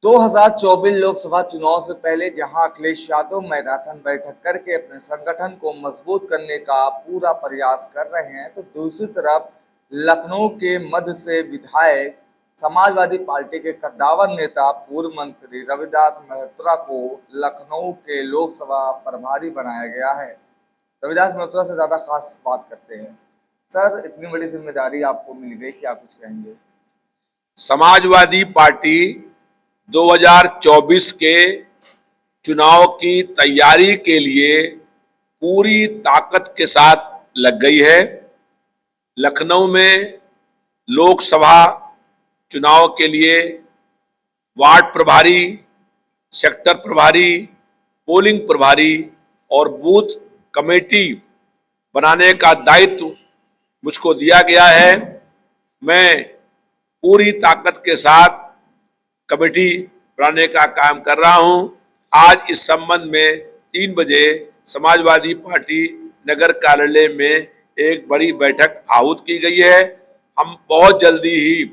2024 लोकसभा चुनाव से पहले जहां अखिलेश यादव मैराथन बैठक करके अपने संगठन को मजबूत करने का पूरा प्रयास कर रहे हैं, तो दूसरी तरफ लखनऊ के मध्य से विधायक समाजवादी पार्टी के कद्दावर नेता पूर्व मंत्री रविदास मल्होत्रा को लखनऊ के लोकसभा प्रभारी बनाया गया है। रविदास मल्होत्रा से ज्यादा खास बात करते हैं। सर, इतनी बड़ी जिम्मेदारी आपको मिल गई, क्या कुछ कहेंगे? समाजवादी पार्टी 2024 के चुनाव की तैयारी के लिए पूरी ताकत के साथ लग गई है। लखनऊ में लोकसभा चुनाव के लिए वार्ड प्रभारी, सेक्टर प्रभारी, पोलिंग प्रभारी और बूथ कमेटी बनाने का दायित्व मुझको दिया गया है। मैं पूरी ताकत के साथ कमेटी बनाने का काम कर रहा हूं। आज इस संबंध में 3 बजे समाजवादी पार्टी नगर कार्यालय में एक बड़ी बैठक आहूत की गई है। हम बहुत जल्दी ही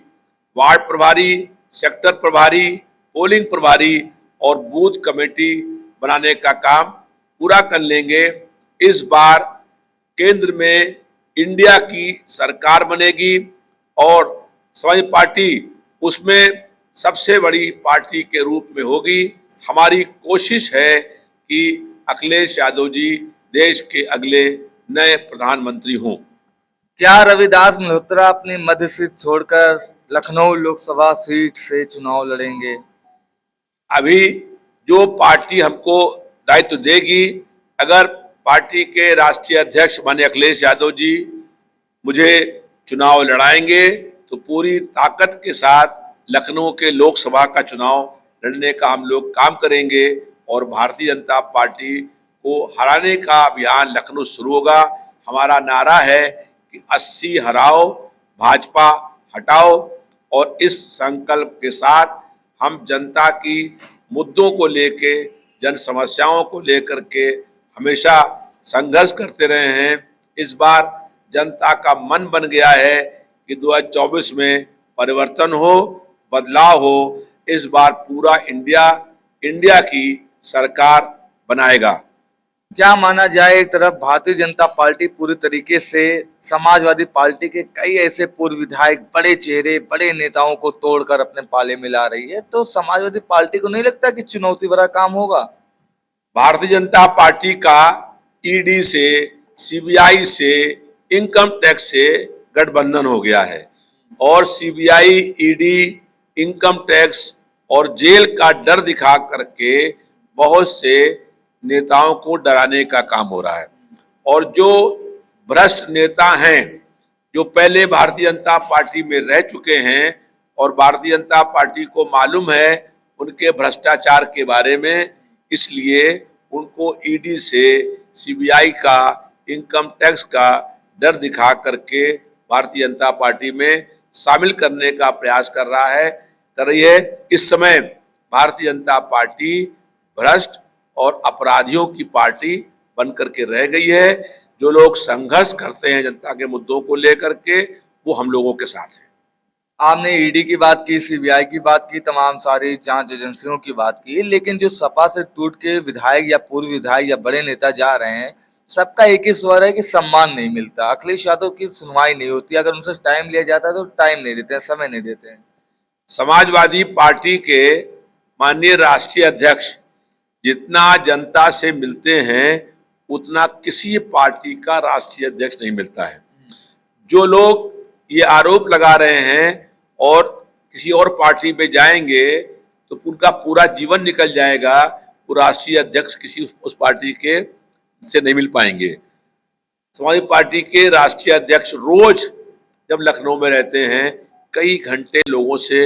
वार्ड प्रभारी, सेक्टर प्रभारी, पोलिंग प्रभारी और बूथ कमेटी बनाने का काम पूरा कर लेंगे। इस बार केंद्र में इंडिया की सरकार बनेगी और समाजवादी पार्टी उसमें सबसे बड़ी पार्टी के रूप में होगी। हमारी कोशिश है कि अखिलेश यादव जी देश के अगले नए प्रधानमंत्री हों। क्या रविदास मल्होत्रा अपनी मध्य सीट छोड़कर लखनऊ लोकसभा सीट से चुनाव लड़ेंगे? अभी जो पार्टी हमको दायित्व देगी, अगर पार्टी के राष्ट्रीय अध्यक्ष माननीय अखिलेश यादव जी मुझे चुनाव लड़ाएंगे तो पूरी ताकत के साथ लखनऊ के लोकसभा का चुनाव लड़ने का हम लोग काम करेंगे और भारतीय जनता पार्टी को हराने का अभियान लखनऊ शुरू होगा। हमारा नारा है कि 80 हराओ, भाजपा हटाओ, और इस संकल्प के साथ हम जनता की मुद्दों को लेके, जन समस्याओं को लेकर के हमेशा संघर्ष करते रहे हैं। इस बार जनता का मन बन गया है कि 2024 में परिवर्तन हो, बदलाव हो। इस बार पूरा इंडिया की सरकार बनाएगा। क्या माना जाए, एक तरफ भारतीय जनता पार्टी पूरी तरीके से समाजवादी पार्टी के कई ऐसे पूर्व विधायक, बड़े चेहरे, बड़े नेताओं को तोड़कर अपने पाले में ला रही है, तो समाजवादी पार्टी को नहीं लगता कि चुनौती भरा काम होगा? भारतीय जनता पार्टी का ईडी से, सीबीआई से, इनकम टैक्स से गठबंधन हो गया है और सीबीआई, ईडी, इनकम टैक्स और जेल का डर दिखा करके बहुत से नेताओं को डराने का काम हो रहा है। और जो भ्रष्ट नेता हैं, जो पहले भारतीय जनता पार्टी में रह चुके हैं और भारतीय जनता पार्टी को मालूम है उनके भ्रष्टाचार के बारे में, इसलिए उनको ईडी से, सीबीआई का, इनकम टैक्स का डर दिखा करके भारतीय जनता पार्टी में शामिल करने का प्रयास कर रही है। इस समय भारतीय जनता पार्टी भ्रष्ट और अपराधियों की पार्टी बन करके रह गई है। जो लोग संघर्ष करते हैं जनता के मुद्दों को लेकर के, वो हम लोगों के साथ हैं। आपने ईडी की बात की, सीबीआई की बात की, तमाम सारी जांच एजेंसियों की बात की, लेकिन जो सपा से टूट के विधायक या पूर्व विधायक या बड़े नेता जा रहे हैं, सबका एक ही स्वर है कि सम्मान नहीं मिलता। अखिलेश यादव की सुनवाई नहीं होती, अगर उनसे टाइम लिया जाता है तो टाइम नहीं देते हैं, समय नहीं देते हैं। समाजवादी पार्टी के माननीय राष्ट्रीय अध्यक्ष जितना जनता से मिलते हैं उतना किसी पार्टी का राष्ट्रीय अध्यक्ष नहीं मिलता है। जो लोग ये आरोप लगा रहे हैं और किसी और पार्टी में जाएंगे तो उनका पूरा जीवन निकल जाएगा, वो राष्ट्रीय अध्यक्ष किसी उस पार्टी के से नहीं मिल पाएंगे। समाजवादी पार्टी के राष्ट्रीय अध्यक्ष रोज जब लखनऊ में रहते हैं, कई घंटे लोगों से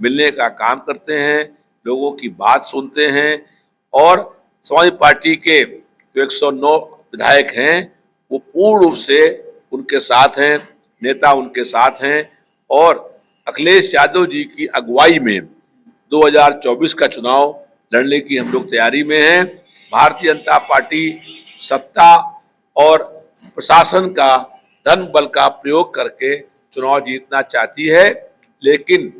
मिलने का काम करते हैं, लोगों की बात सुनते हैं और समाजवादी पार्टी के जो 109 विधायक हैं वो पूर्ण रूप से उनके साथ हैं, नेता उनके साथ हैं। और अखिलेश यादव जी की अगुवाई में 2024 का चुनाव लड़ने की हम लोग तैयारी में हैं। भारतीय जनता पार्टी सत्ता और प्रशासन का धन बल का प्रयोग करके चुनाव जीतना चाहती है, लेकिन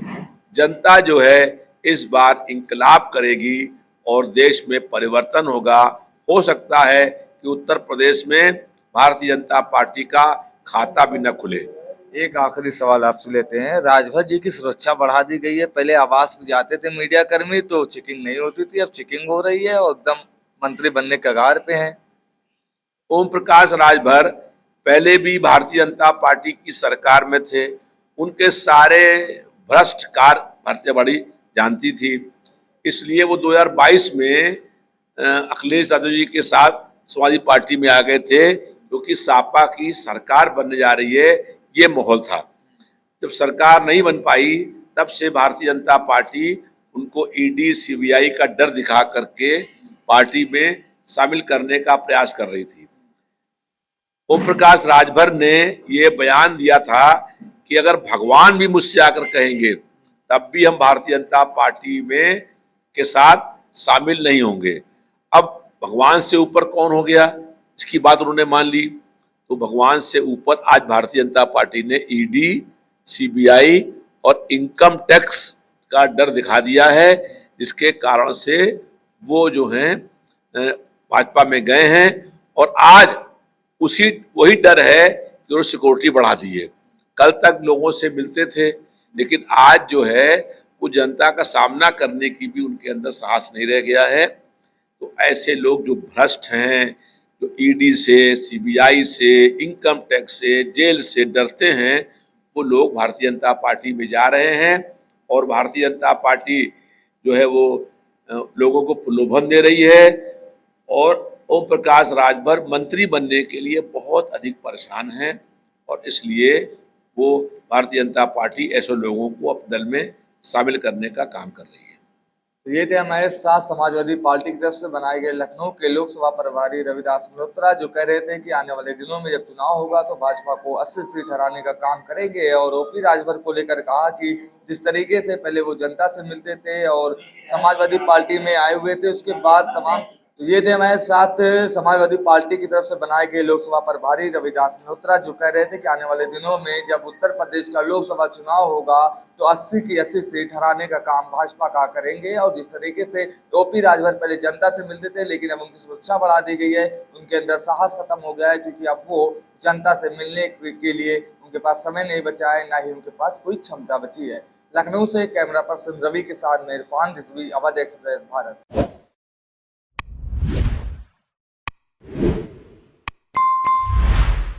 जनता जो है इस बार इंकलाब करेगी और देश में परिवर्तन होगा। हो सकता है कि उत्तर प्रदेश में भारतीय जनता पार्टी का खाता भी न खुले। एक आखिरी सवाल आपसे लेते हैं। राजभर जी की सुरक्षा बढ़ा दी गई है। पहले आवास में जाते थे मीडिया कर्मी तो चेकिंग नहीं होती थी, अब चेकिंग हो रही है और एकदम मंत्री बनने कगार पे हैं। ओम प्रकाश राजभर पहले भी भारतीय जनता पार्टी की सरकार में थे। उनके सारे भ्रष्ट कार्य भारतीय बड़ी जानती थी, इसलिए वो 2022 में अखिलेश यादव जी के साथ समाजवादी पार्टी में आ गए थे, क्योंकि सपा की सरकार बनने जा रही है, ये माहौल था। जब सरकार नहीं बन पाई तब से भारतीय जनता पार्टी उनको ईडी सीबीआई का डर दिखा करके पार्टी में शामिल करने का प्रयास कर रही थी। ओम प्रकाश राजभर ने ये बयान दिया था कि अगर भगवान भी मुझसे आकर कहेंगे तब भी हम भारतीय जनता पार्टी में के साथ शामिल नहीं होंगे। अब भगवान से ऊपर कौन हो गया, इसकी बात उन्होंने मान ली। तो भगवान से ऊपर आज भारतीय जनता पार्टी ने ईडी, सीबीआई और इनकम टैक्स का डर दिखा दिया है, जिसके कारण से वो जो हैं भाजपा में गए हैं। और आज वही डर है कि उन्होंने सिक्योरिटी बढ़ा दी है। कल तक लोगों से मिलते थे, लेकिन आज जो है वो जनता का सामना करने की भी उनके अंदर साहस नहीं रह गया है। तो ऐसे लोग जो भ्रष्ट हैं, जो ईडी से, सीबीआई से, इनकम टैक्स से, जेल से डरते हैं, वो लोग भारतीय जनता पार्टी में जा रहे हैं। और भारतीय जनता पार्टी जो है वो लोगों को प्रलोभन दे रही है। और ओम प्रकाश राजभर मंत्री बनने के लिए बहुत अधिक परेशान हैं, और इसलिए वो भारतीय जनता पार्टी ऐसे लोगों को अपने दल में शामिल करने का काम कर रही है। तो ये थे हमारे साथ समाजवादी पार्टी की तरफ से बनाए गए लखनऊ के लोकसभा प्रभारी रविदास मल्होत्रा, जो कह रहे थे कि आने वाले दिनों में जब चुनाव होगा तो भाजपा को 80 सीट हराने का काम करेंगे। और ओपी राजभर को लेकर कहा कि जिस तरीके से पहले वो जनता से मिलते थे और समाजवादी पार्टी में आए हुए थे, उसके बाद तमाम। तो ये थे हमारे साथ समाजवादी पार्टी की तरफ से बनाए गए लोकसभा प्रभारी रविदास मल्होत्रा, जो कह रहे थे कि आने वाले दिनों में जब उत्तर प्रदेश का लोकसभा चुनाव होगा तो 80 की 80 सीट हराने का काम भाजपा का करेंगे। और जिस तरीके से ओपी राजभर पहले जनता से मिलते थे, लेकिन अब उनकी सुरक्षा बढ़ा दी गई है, उनके अंदर साहस खत्म हो गया है, क्योंकि अब वो जनता से मिलने के लिए उनके पास समय नहीं बचा है, ना ही उनके पास कोई क्षमता बची है। लखनऊ से कैमरा पर्सन रवि के साथ मैं इरफान रिजवी, अवध एक्सप्रेस, भारत।